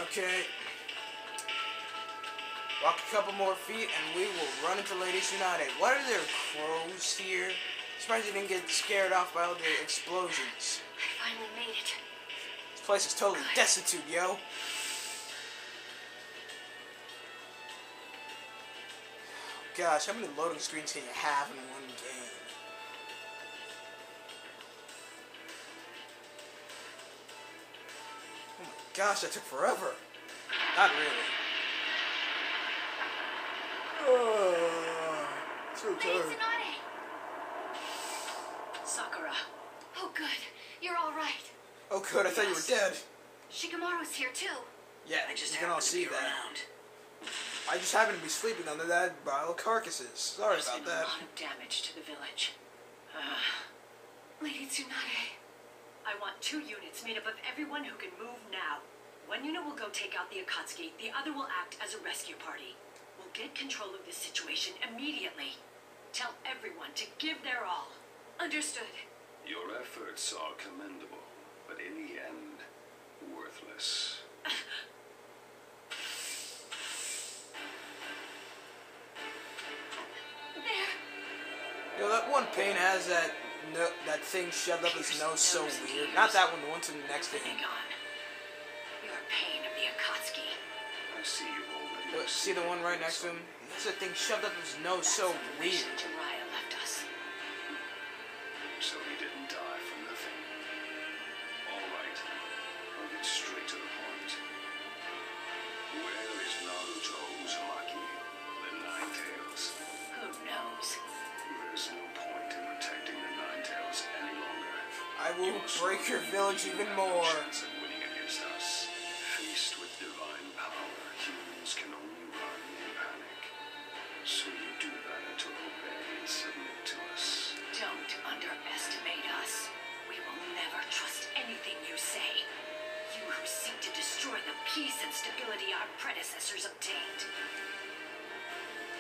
Okay. Walk a couple more feet and we will run into Lady Tsunade. What are there crows here? Surprised you didn't get scared off by all the explosions. I finally made it. This place is totally destitute, yo. Gosh, how many loading screens can you have in one game? Oh my gosh, that took forever. Not really. Oh, so tired. Sakura. Oh, good. You're all right. Oh, good. I thought you were dead. Shikamaru's here too. Yeah, you can all see that. I just happened to be sleeping under that pile of carcasses. Sorry about that. There's been a lot of damage to the village. Lady Tsunade. I want 2 units made up of everyone who can move now. One unit will go take out the Akatsuki. The other will act as a rescue party. We'll get control of this situation immediately. Tell everyone to give their all. Understood. Your efforts are commendable, but in the end, worthless. Yo, that one pain has that thing shoved up his nose so weird. Not that one, the one to the next to him. Your pain of the Akatsuki. I see you already. See the one right next to him? That's that thing shoved up his nose so weird. Jiraiya left us. So he didn't die for nothing. Alright, we'll get straight to the point. Where is Naruto Uzumaki, the Nine-Tails? Who knows? There's no point in protecting the Nine-Tails any longer. I will break your village even more. Chance of winning against us. Faced with divine power, humans can only run in panic. So you do better to obey and submit to us. Don't underestimate us. We will never trust anything you say. You who seek to destroy the peace and stability our predecessors obtained.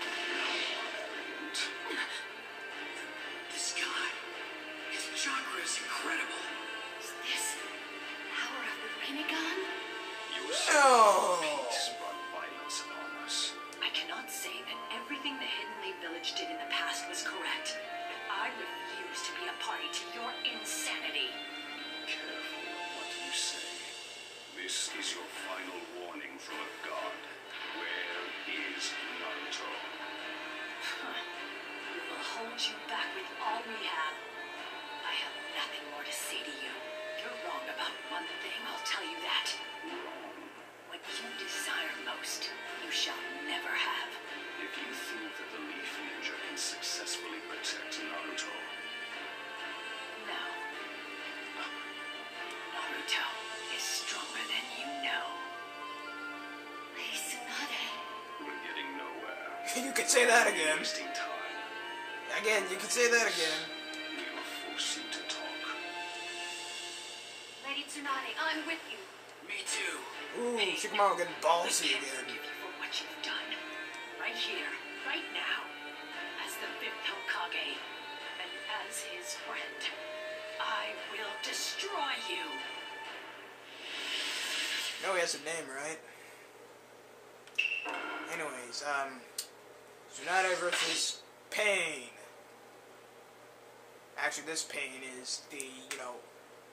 Arrogant. This guy, his chakra is incredible. Is this power of the Rinnegan? Your No. peace brought violence upon us. I cannot say that everything the Hidden Leaf Village did in the past was correct. I refuse to be a party to your insanity. Careful what you say. This is your final warning from a god. Where is Naruto? We will hold you back with all we have. I have nothing more to say to you. You're wrong about one thing, I'll tell you that. What you desire most, you shall never have. If you think that the Leaf Ninja can successfully protect Naruto, No. Naruto is stronger than you know. Lady Tsunade. we're getting nowhere. You could say that again. Wasting time. Again, you could say that again. We'll force you to talk. Lady Tsunade, I'm with you. Me too. Ooh, Shikamaru getting ballsy I can't again. forgive you for what you've done. Right here, right now. As the 5th Hokage, and as his friend, I will destroy you. No, he has a name, right? Anyways, Tsunade versus Pain. Actually, this Pain is the,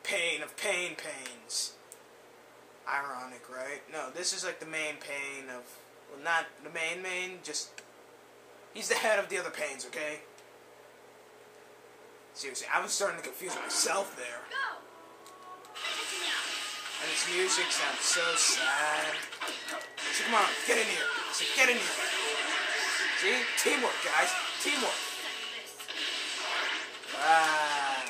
pain of pains. Ironic, right? No, this is like the main Pain of, well, not the main, just, he's the head of the other Pains, okay? Seriously, I was starting to confuse myself there. Go! And this music sounds so sad. So come on, get in here. So get in here. See? Teamwork, guys. Teamwork. Right.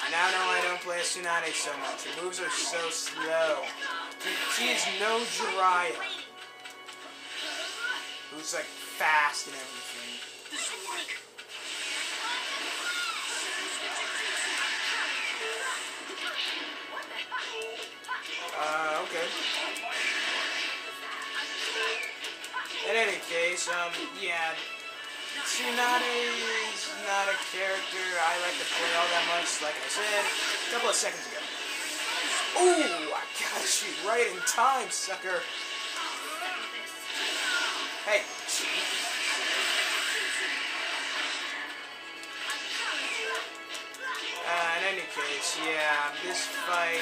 I now know I don't play as Tsunade so much. Her moves are so slow. She is no Jiraiya, who's like fast and everything. This will work. Okay. In any case, yeah, Tsunade is not a character I like to play all that much, like I said a couple of seconds ago. Ooh, I got you right in time, sucker. Hey, cheat. In any case, yeah, this fight,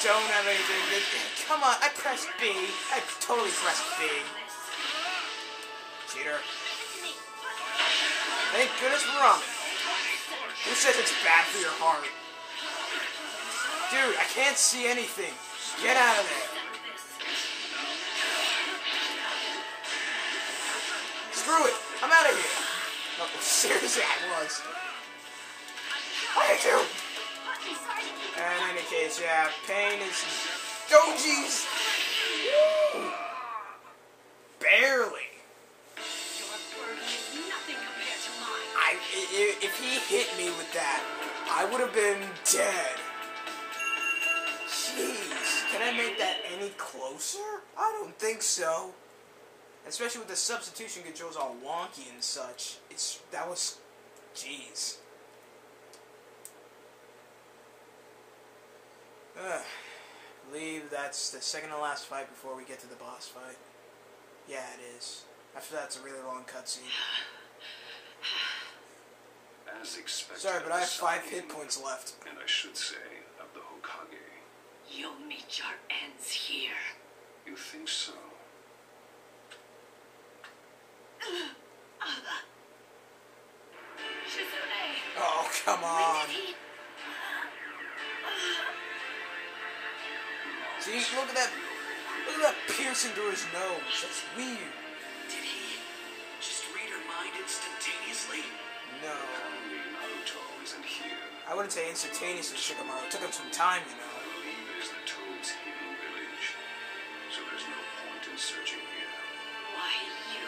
don't have anything. Come on, I pressed B. I totally pressed B. Cheater. Thank goodness for ramen. Who says it's bad for your heart? Dude, I can't see anything. Get out of there. Screw it. I'm out of here. No, seriously, I was. I hate you. In any case, yeah, Pain is... Oh, jeez. Barely. If he hit me with that, I would have been dead. Jeez, can I make that any closer? I don't think so. Especially with the substitution controls all wonky and such. That was, jeez. I believe that's the second to last fight before we get to the boss fight. Yeah, it is. After that, it's a really long cutscene. As expected. Sorry, but I have 5 hit points left. And I should say, of the Hokage. You'll meet your ends here. You think so? Shizune! Oh, come on. See, look at that. Look at that piercing through his nose. That's weird. Did he just read her mind instantaneously? No. Naruto isn't here. I wouldn't say instantaneously, Shikamaru. It took him some time, you know. I believe it is the Toad's hidden village. So there's no point in searching here. Why you?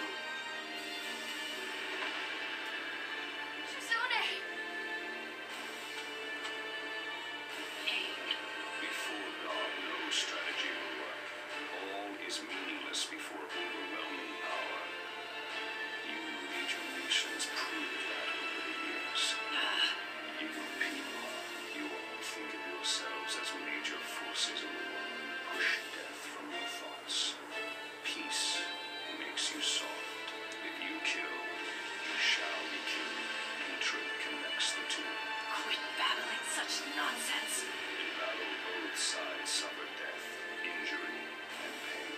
Shizune! Pain. Before God, no strategy will work. All is meaningless before overwhelming power. You major nations proved that over the years. You people, you all think of yourselves as major forces in the world. Push death from your thoughts. Peace makes you soft. If you kill, you shall be killed. Hatred connects the two. Quit babbling such nonsense. In battle, both sides suffer death, injury, and pain.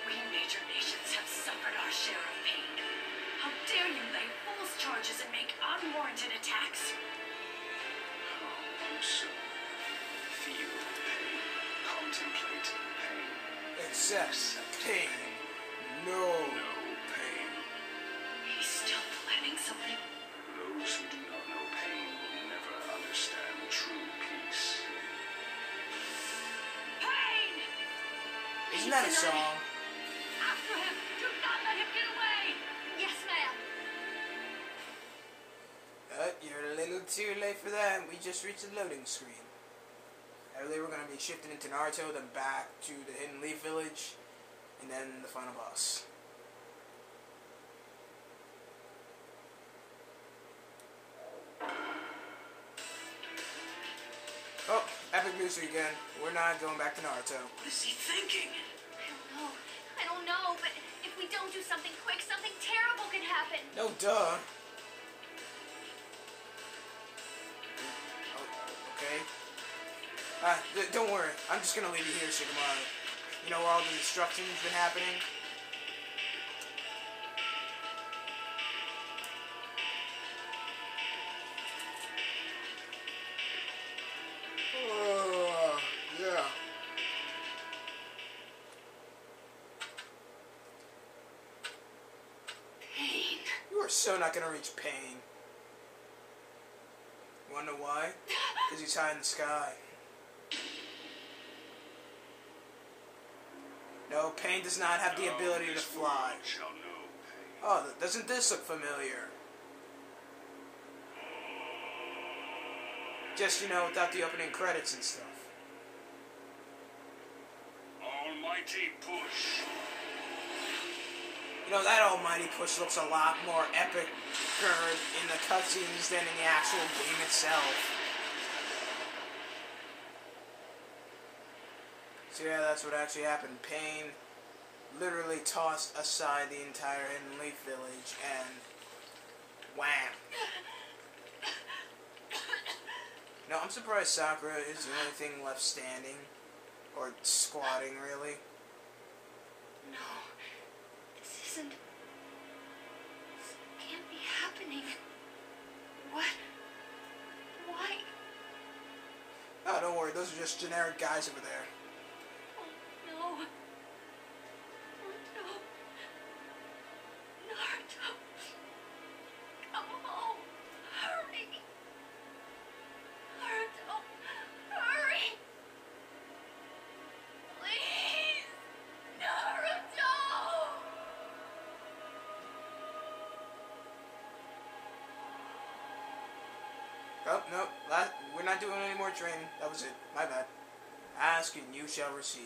We major nations have suffered our share of pain. How dare you lay false charges and make unwarranted attacks? So, feel pain, contemplate pain, Accept pain. No pain. He's still planning something. Those who do not know pain will never understand true peace. Pain! Isn't that a song? After him! Do not let him get away! Yes, ma'am. You're a little too late for that. We just reached the loading screen. Earlier we're going to be shifted into Naruto, then back to the Hidden Leaf Village, and then the final boss. Oh, epic music again. We're not going back to Naruto. What is he thinking? I don't know, but if we don't do something quick, something terrible can happen. No, duh. Okay. Don't worry. I'm just gonna leave you here, Shikamaru. You know where all the destruction's been happening? Yeah. Pain. You are so not gonna reach Pain. Wanna know why? Because he's high in the sky. No, Pain does not have the ability to fly. Shall know pain. Oh, doesn't this look familiar? Just, you know, without the opening credits and stuff. Almighty push. You know, that almighty push looks a lot more epic in the cutscenes than in the actual game itself. So yeah, that's what actually happened. Pain literally tossed aside the entire Hidden Leaf Village and wham. No, I'm surprised Sakura is the only thing left standing. Or squatting, really. No. This isn't... This can't be happening. What? Why? Oh, don't worry. Those are just generic guys over there. Oh, no. Naruto. Naruto. Come home. Hurry. Naruto. Hurry. Please. Naruto. Oh, no. We're not doing any more training. That was it. My bad. Ask and you shall receive.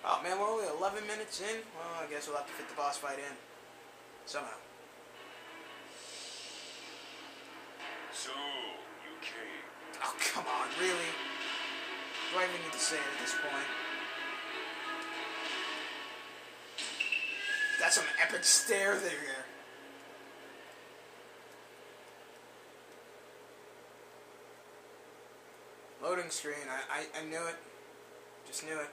Oh man, we're only 11 minutes in. Well, I guess we'll have to fit the boss fight in. Somehow. So, you came. Oh, come on, really? Do I even need to say it at this point? That's some epic stare there. Loading screen. I knew it. Just knew it.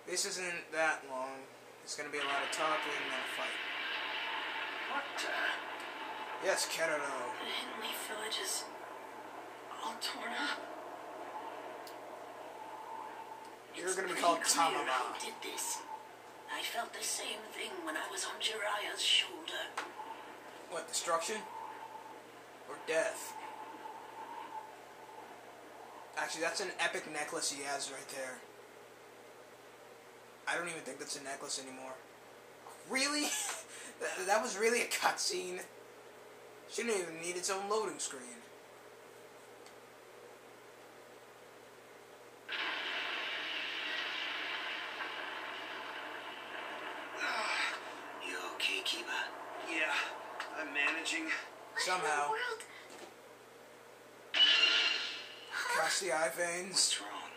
This isn't that long. It's gonna be a lot of talking and then a fight. What? Yes, Kerodo. The Hidden Leaf Village is all torn up. You're It's gonna be pretty called clear Tamama. who did this. I felt the same thing when I was on Jiraiya's shoulder. What, destruction? Or death? Actually, that's an epic necklace he has right there. I don't even think that's a necklace anymore. Really? That was really a cutscene. Shouldn't even need its own loading screen. You okay, Kiba? Yeah, I'm managing. Somehow. What in the world? Cross the eye veins. What's wrong?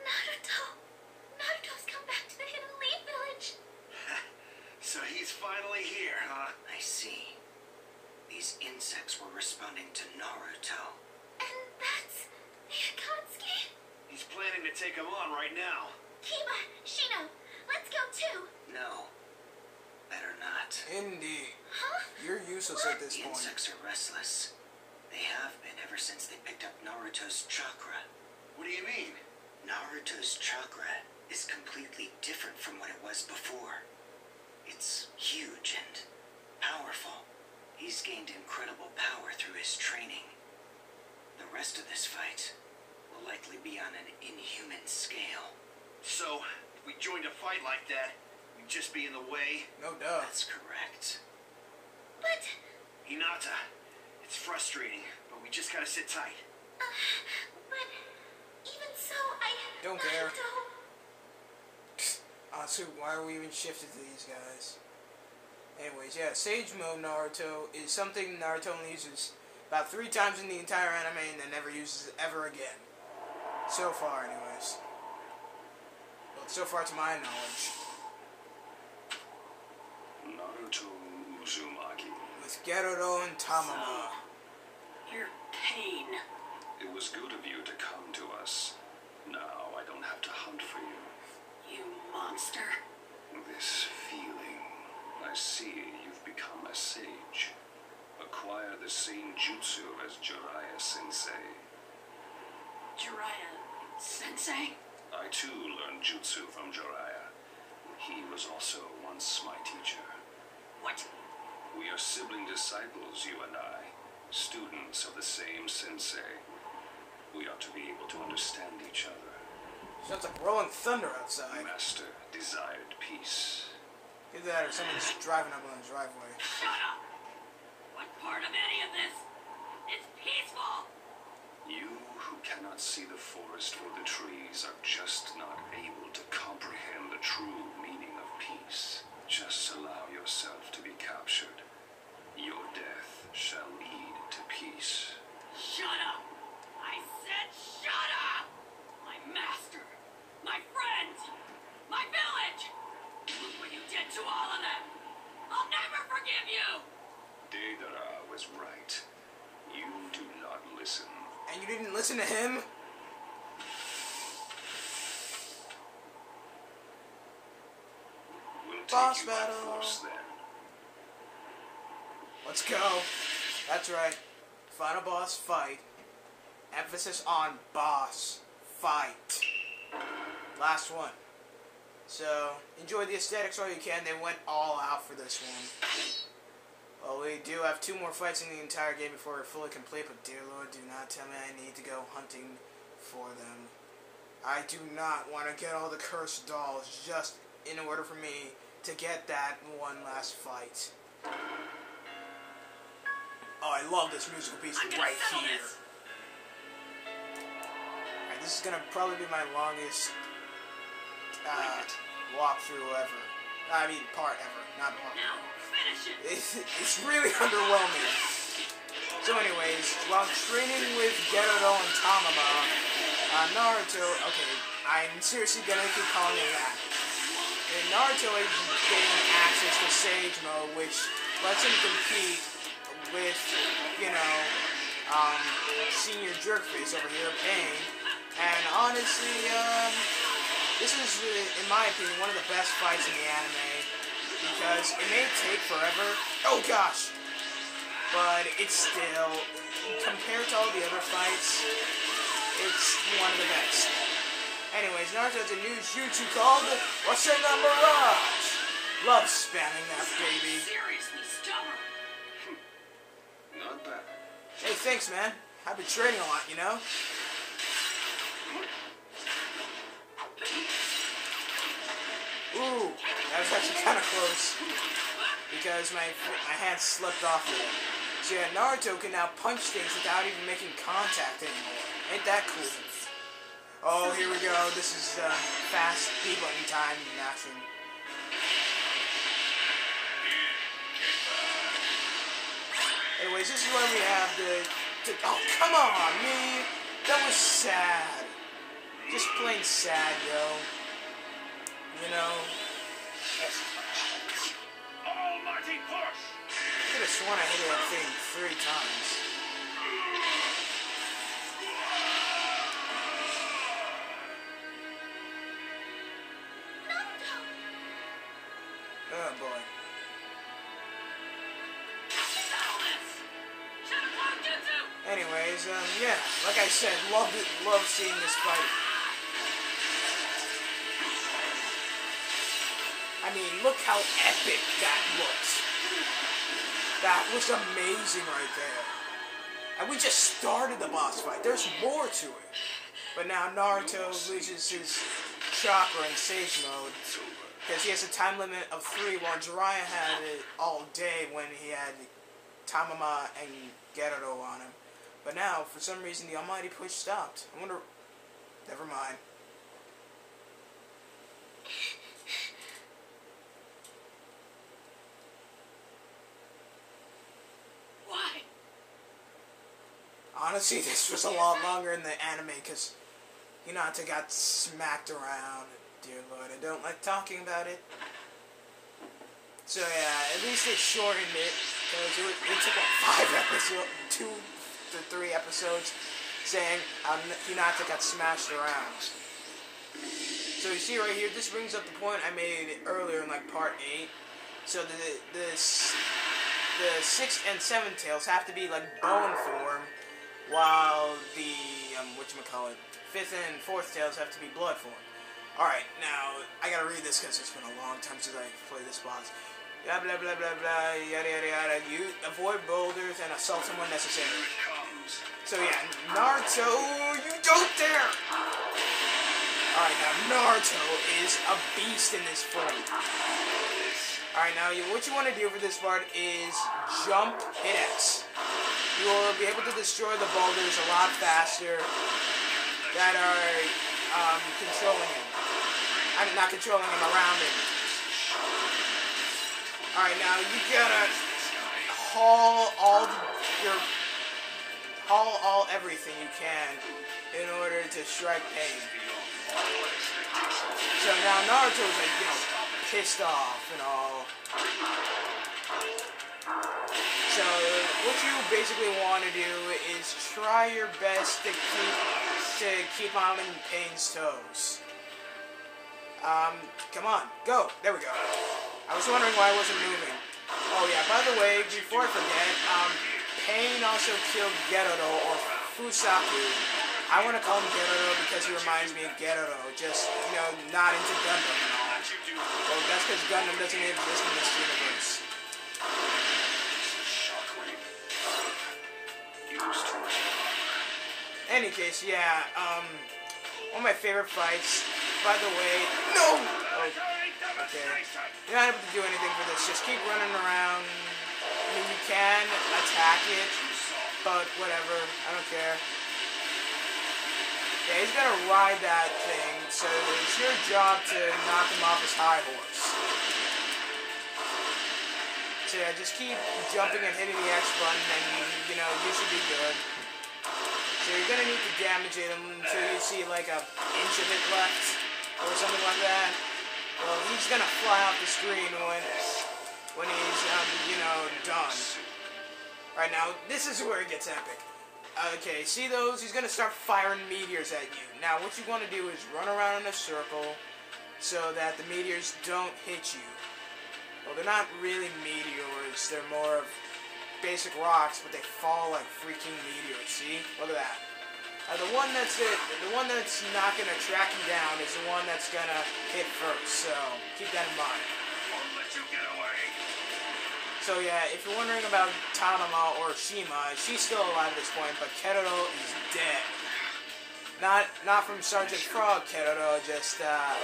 Naruto. Naruto's come back to the Hidden Leaf Village. So he's finally here, huh? I see. These insects were responding to Naruto. And that's the Akatsuki. He's planning to take him on right now. Kiba, Shino, let's go too. No. Better not. Indeed. Huh? You're useless at this The point. insects are restless. They have been ever since they picked up Naruto's chakra. What do you mean? Naruto's chakra is completely different from what it was before. It's huge and powerful. He's gained incredible power through his training. The rest of this fight will likely be on an inhuman scale. So, if we joined a fight like that, we'd just be in the way? No duh. That's correct. But, Hinata, it's frustrating, but we just gotta sit tight. but, even so, Don't care. Naruto. So why are we even shifted to these guys? Anyways, yeah, Sage Mode Naruto is something Naruto only uses about 3 times in the entire anime and then never uses it ever again. So far, anyways. Well, so far to my knowledge. Naruto Uzumaki. With Gerudo and Tamama. Your pain. It was good of you to come to us. Now I don't have to hunt for you. You monster. This feeling. I see you've become a sage. Acquire the same jutsu as Jiraiya Sensei. Jiraiya Sensei? I too learned jutsu from Jiraiya. He was also once my teacher. What? We are sibling disciples, you and I. Students of the same sensei. We ought to be able to understand each other. Sounds like rolling thunder outside. Master desired peace. Either that or someone's driving up on the driveway. Shut up! What part of any of this is peaceful? You who cannot see the forest for the trees are just not able to comprehend the true meaning of peace. Just allow yourself to be captured shall lead to peace. Shut up! I said shut up! My master, my friends, my village! Look what you did to all of them! I'll never forgive you! Deidara was right. You do not listen. And you didn't listen to him? We'll take Boss you by battle. force then. Let's go. That's right. Final boss fight. Emphasis on boss fight. Last one. So, enjoy the aesthetics while you can. They went all out for this one. Well, we do have 2 more fights in the entire game before we're fully complete, but dear Lord, do not tell me I need to go hunting for them. I do not want to get all the cursed dolls just in order for me to get that one last fight. Oh, I love this musical piece right here. Alright, this is gonna probably be my longest walkthrough ever. I mean, part ever, not walkthrough. Now, finish it! It's really underwhelming. So anyways, while training with Gerudo and Tamama, Naruto, okay, I'm seriously gonna keep calling him that. And Naruto is getting access to Sage Mode, which lets him compete with, you know, Senior Jerkface over here, Pain. And honestly, this is, in my opinion, one of the best fights in the anime. Because it may take forever. Oh gosh! But it's still, compared to all the other fights, it's one of the best. Anyways, Naruto has a new jutsu called Rasengan Barrage. Love spamming that baby. Seriously stubborn. Not bad. Hey, thanks, man. I've been training a lot, you know? Ooh, that was actually kind of close. Because my hand slipped off of it. So yeah, Naruto can now punch things without even making contact anymore. Ain't that cool? Oh, here we go. This is fast B-button time in action. Anyways, this is where we have the oh, come on, me! That was sad. Just plain sad, yo. You know? Almighty push! I could have sworn I hit that thing 3 times. Oh boy. Anyways, yeah, like I said, love seeing this fight. I mean, look how epic that looks. That was amazing right there. And we just started the boss fight. There's more to it. But now Naruto loses his chakra in Sage Mode because he has a time limit of 3, while Jiraiya had it all day when he had Tamama and Gerudo on him. But now, for some reason, the almighty push stopped. I wonder... Never mind. Why? Honestly, this was a lot longer in the anime because Hinata got smacked around. Dear Lord, I don't like talking about it. So yeah, at least they shortened it because it took like 5 episodes, 2 to 3 episodes, saying how Hinata got smashed around. So you see right here, this brings up the point I made earlier in like part 8. So the 6th and 7th tails have to be like bone form, while the whatchamacallit, 5th and 4th tails have to be blood form. Alright, now I gotta read this because it's been a long time since I played this boss. Blah blah blah blah blah, yada yada yada. You avoid boulders and assault someone necessary. So yeah, Naruto, you don't dare! Alright, now Naruto is a beast in this form. Alright, now what you want to do for this part is jump, hit X. You will be able to destroy the boulders a lot faster that are controlling him. I mean, not controlling him, around him. Alright, now you gotta haul all everything you can in order to strike pain. So now Naruto's like, pissed off and all. So what you basically want to do is try your best to keep on Pain's toes. Come on, go. There we go. I was wondering why I wasn't moving. Oh yeah, by the way, before I forget, Pain also killed Gerudo, or Fusaku. I want to call him Gerudo because he reminds me of Gerudo, just, not into Gundam and all. Well, that's because Gundam doesn't exist in this universe. Any case, yeah, one of my favorite fights, by the way, no! Oh, okay. You're not able to do anything for this, just keep running around. I mean, you can attack it, but whatever, I don't care. Yeah, he's gonna ride that thing, so it's your job to knock him off his high horse. So yeah, just keep jumping and hitting the X button, and, you should be good. So you're gonna need to damage it until you see like an inch of it left, or something like that. Well, he's gonna fly off the screen when he's, done. Right now, this is where it gets epic. Okay, see those? He's gonna start firing meteors at you. Now, what you want to do is run around in a circle so that the meteors don't hit you. Well, they're not really meteors. They're more of basic rocks, but they fall like freaking meteors. See? Look at that. The one that's not gonna track you down is the one that's gonna hit first. So keep that in mind. Won't let you get away. So yeah, if you're wondering about Tanama or Shima, she's still alive at this point, but Gerudo is dead. Not from Sergeant Frog Gerudo, just that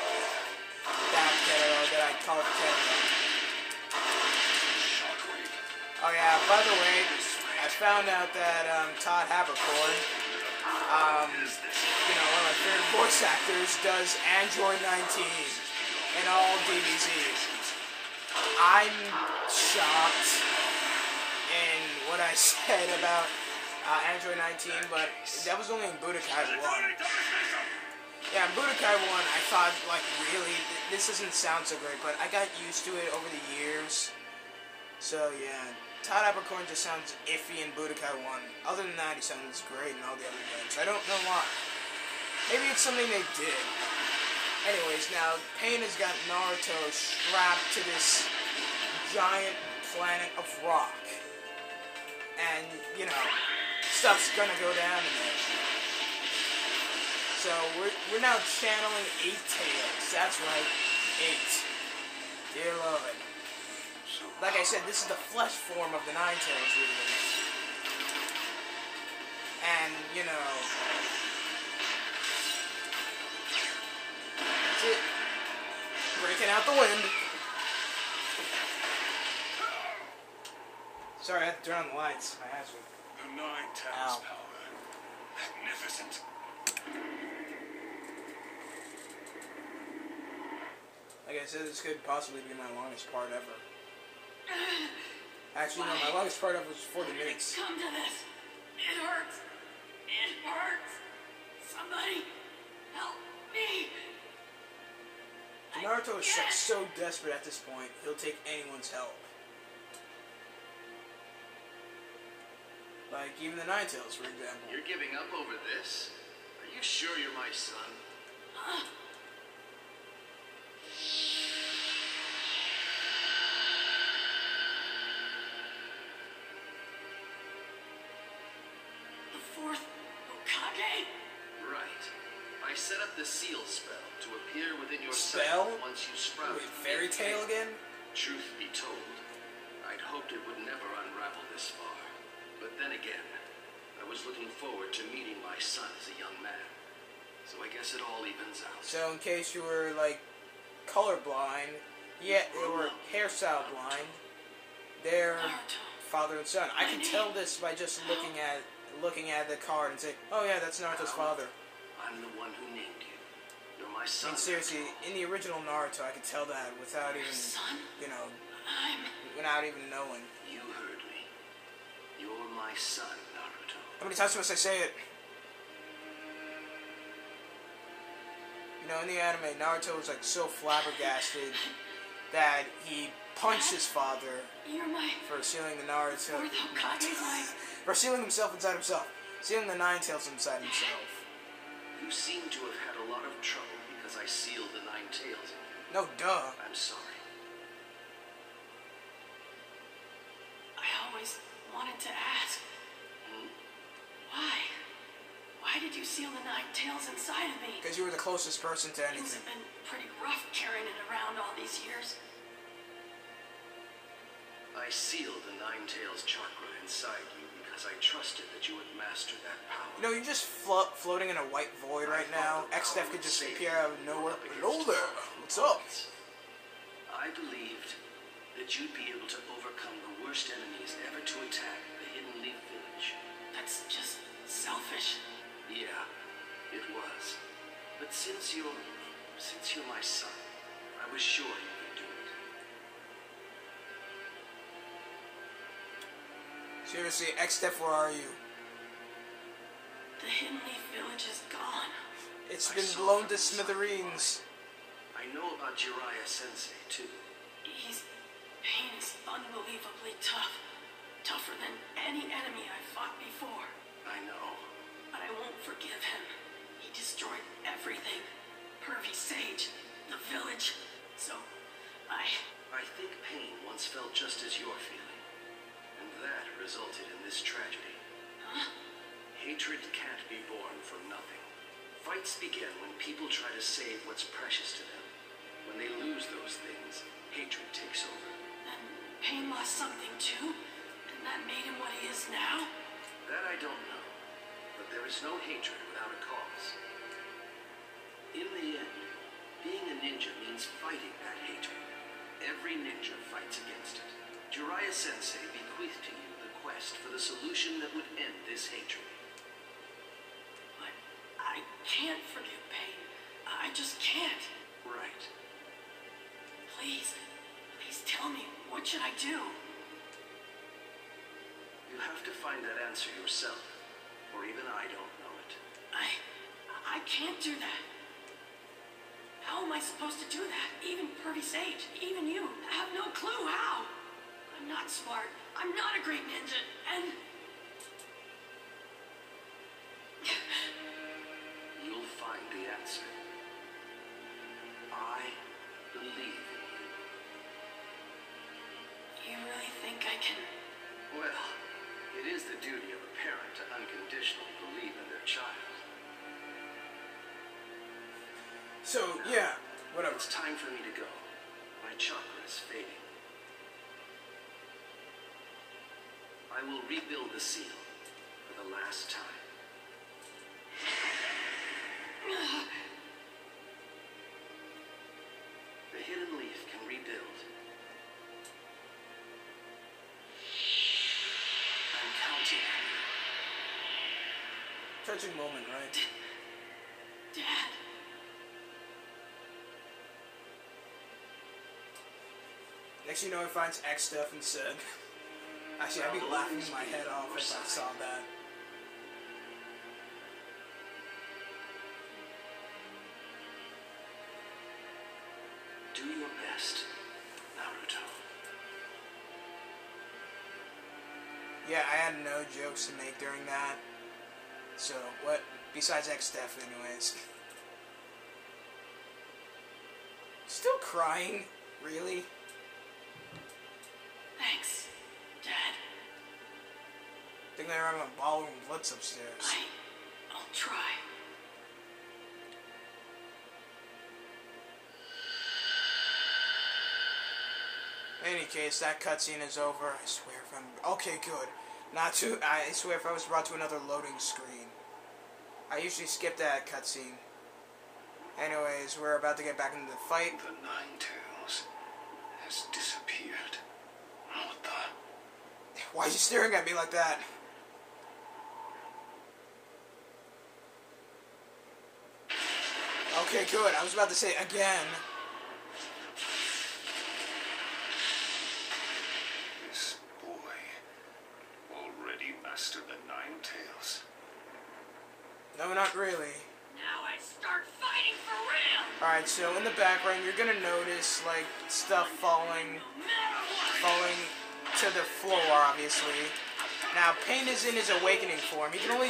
Gerudo that I called Gerudo. Oh yeah, by the way, I found out that Todd Haberkorn, one of my favorite voice actors, does Android 19 in all DBZs. I'm shocked in what I said about Android 19, but that was only in Budokai 1. Yeah, in Budokai 1, I thought, really, this doesn't sound so great, but I got used to it over the years. So yeah, Todd Haberkorn just sounds iffy in Budokai 1. Other than that, he sounds great in all the other games. I don't know why. Maybe it's something they did. Anyways, now, Pain has got Naruto strapped to this giant planet of rock. And, stuff's gonna go down in there. So, we're now channeling 8 Tails. That's right, 8. Dear Lord. Like I said, this is the flesh form of the Nine Tails, really. And, that's it. Breaking out the wind. Sorry, I had to turn on the lights. My ass was... The Nine Tails power. Magnificent. Like I said, this could possibly be my longest part ever. Actually, no, my longest part of it was 40 minutes. Come to this. It hurts. It hurts. Somebody help me. Naruto is so desperate at this point, he'll take anyone's help. Like even the Nine Tails, for example. You're giving up over this? Are you sure you're my son? Set up the seal spell to appear within your spell once you sprout. Wait, fairy tale again? Truth be told, I'd hoped it would never unravel this far. But then again, I was looking forward to meeting my son as a young man. So I guess it all evens out. So in case you were colorblind, or hairstyle blind, they're father and son. I can tell this by just looking at the card and say, oh yeah, that's Naruto's father. I'm the one who named you. You're my son. I mean, seriously, in the original Naruto, I could tell that without even, without even knowing. You heard me. You're my son, Naruto. How many times must I say it? You know, in the anime, Naruto was like so flabbergasted that he punched his father You're my for sealing the Naruto. fourth Hokage. For sealing himself inside himself. Sealing the Nine Tails inside himself. You seem to have had a lot of trouble because I sealed the Nine Tails in you. No, duh. I'm sorry. I always wanted to ask, Hmm? why? Why did you seal the Nine Tails inside of me? Because you were the closest person to It must anything. have been pretty rough carrying it around all these years. I sealed the Nine Tails chakra inside you because I trusted that you would master that power. You know, you're just floating in a white void right now. X-Def could just appear out of nowhere. Hello there. What's up? I believed that you'd be able to overcome the worst enemies ever to attack the Hidden Leaf Village. That's just selfish. Yeah, it was. But since you're my son, I was sure you could do it. Seriously, X-Def, where are you? The Hidden Leaf Village is gone. It's I been saw blown from to the smithereens. I know about Jiraiya Sensei, too. His pain is unbelievably tough. Tougher than any enemy I've fought before. I know. But I won't forgive him. He destroyed everything. Pervy Sage, the village. So, I think pain once felt just as you're feeling. And that resulted in this tragedy. Huh? Hatred can't be born from nothing. Fights begin when people try to save what's precious to them. When they lose those things, hatred takes over. Then Pain lost something too? And that made him what he is now? That I don't know. But there is no hatred without a cause. In the end, being a ninja means fighting that hatred. Every ninja fights against it. Jiraiya Sensei bequeathed to you the quest for the solution that would end this hatred. But I can't forgive Pain. I just can't. Right. Please tell me, what should I do? You have to find that answer yourself, or even I don't know it. I can't do that. How am I supposed to do that? Even Pervy Sage, even you, have no clue how. I'm not smart. I'm not a great ninja, and... You'll find the answer. I believe in You really think I can... you. Well, it is the duty of a parent to unconditionally believe in their child. So, yeah, whatever. It's time for me to go. My chakra is fading. I will rebuild the seal for the last time. The hidden leaf can rebuild. I'm counting on you. Touching moment, right? Dad. Next you know, he finds X-Def and said... Actually, I'd be laughing my head off if I saw that. Do your best, Naruto. Yeah, I had no jokes to make during that. So, what? Besides X-Def, anyways. Still crying? Really? Thanks, Dad. Think they're having a ballroom blitz upstairs. I'll try. In any case, that cutscene is over. I swear if I'm... Okay, good. I swear if I was brought to another loading screen. I usually skip that cutscene. Anyways, we're about to get back into the fight. The Nine Tails has disappeared. What the? Why are you staring at me like that? Okay, good. I was about to say again. This boy master the Nine Tails. No, not really. Now I start fighting for real. Alright, so in the background, you're gonna notice, like, stuff falling to the floor, obviously. Now, Pain is in his awakening form. He can only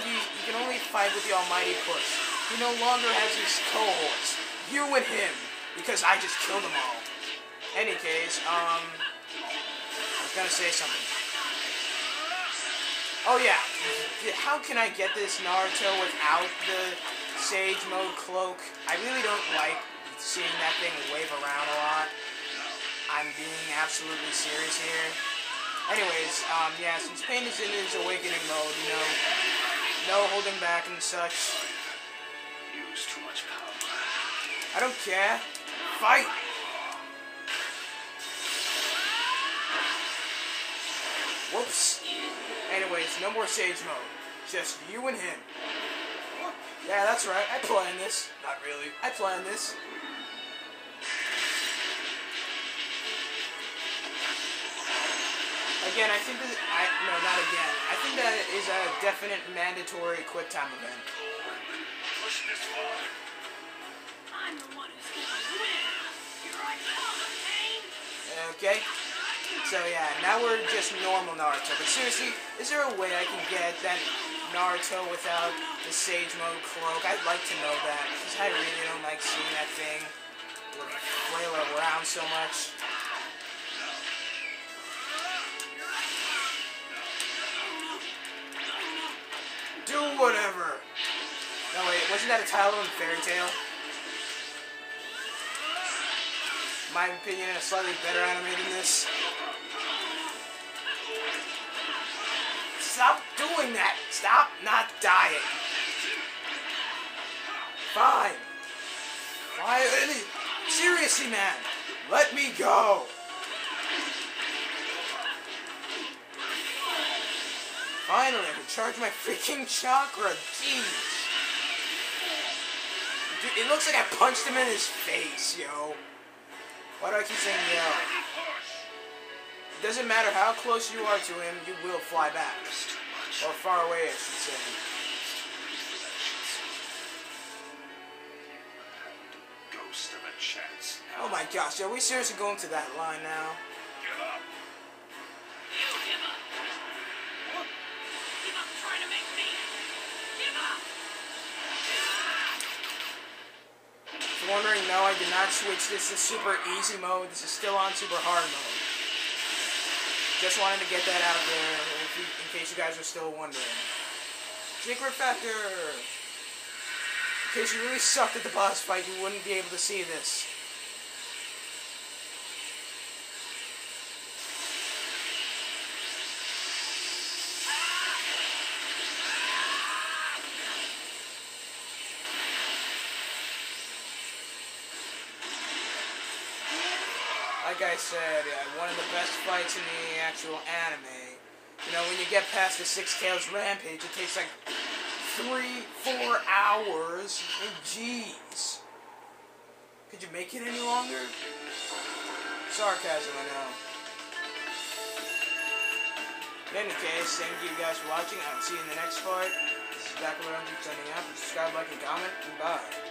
fight with the almighty push. He no longer has his cohorts. You and him, because I just killed them all. Any case, I was gonna say something. Oh yeah, how can I get this Naruto without the Sage Mode cloak? I really don't like seeing that thing wave around a lot. I'm being absolutely serious here. Anyways, yeah, since Pain is in his awakening mode, you know, no holding back and such. Use too much power. I don't care. Fight! Whoops. Anyways, no more Sage Mode. Just you and him. Yeah, that's right. I planned this. Not really. I planned this. Again, I think that... No, not again. I think that is a definite mandatory quick time event. Push this far. I'm the one who's gonna win. Here I come, Pain. Okay? So yeah, now we're just normal Naruto. But seriously, is there a way I can get that Naruto without the Sage Mode cloak? I'd like to know that, because I really don't like seeing that thing flail around so much. Do whatever! No wait, wasn't that a title in Fairy Tail? In my opinion, a slightly better anime than this. Stop doing that! Stop not dying! Fine! Why? Seriously, man! Let me go! Finally, I can charge my freaking chakra! Jeez! Dude, it looks like I punched him in his face, yo. Why do I keep saying yo? It doesn't matter how close you are to him, you will fly back. Or far away, I should say. Ghost of a chance. Oh my gosh, are we seriously going to that line now? Give up. You give up. Give up trying to make me. Give up. If you're wondering, no, I did not switch this to super easy mode. This is still on super hard mode. Just wanted to get that out there in case you guys are still wondering. Secret Factor! In case you really sucked at the boss fight, you wouldn't be able to see this. Like I said, one of the best fights in the actual anime. You know, when you get past the Six Tails Rampage, it takes like 3-4 hours. And jeez. Could you make it any longer? Sarcasm, I know. In any case, thank you guys for watching. I'll see you in the next part. This is Back Around, signing out. Subscribe, like, and comment. Goodbye.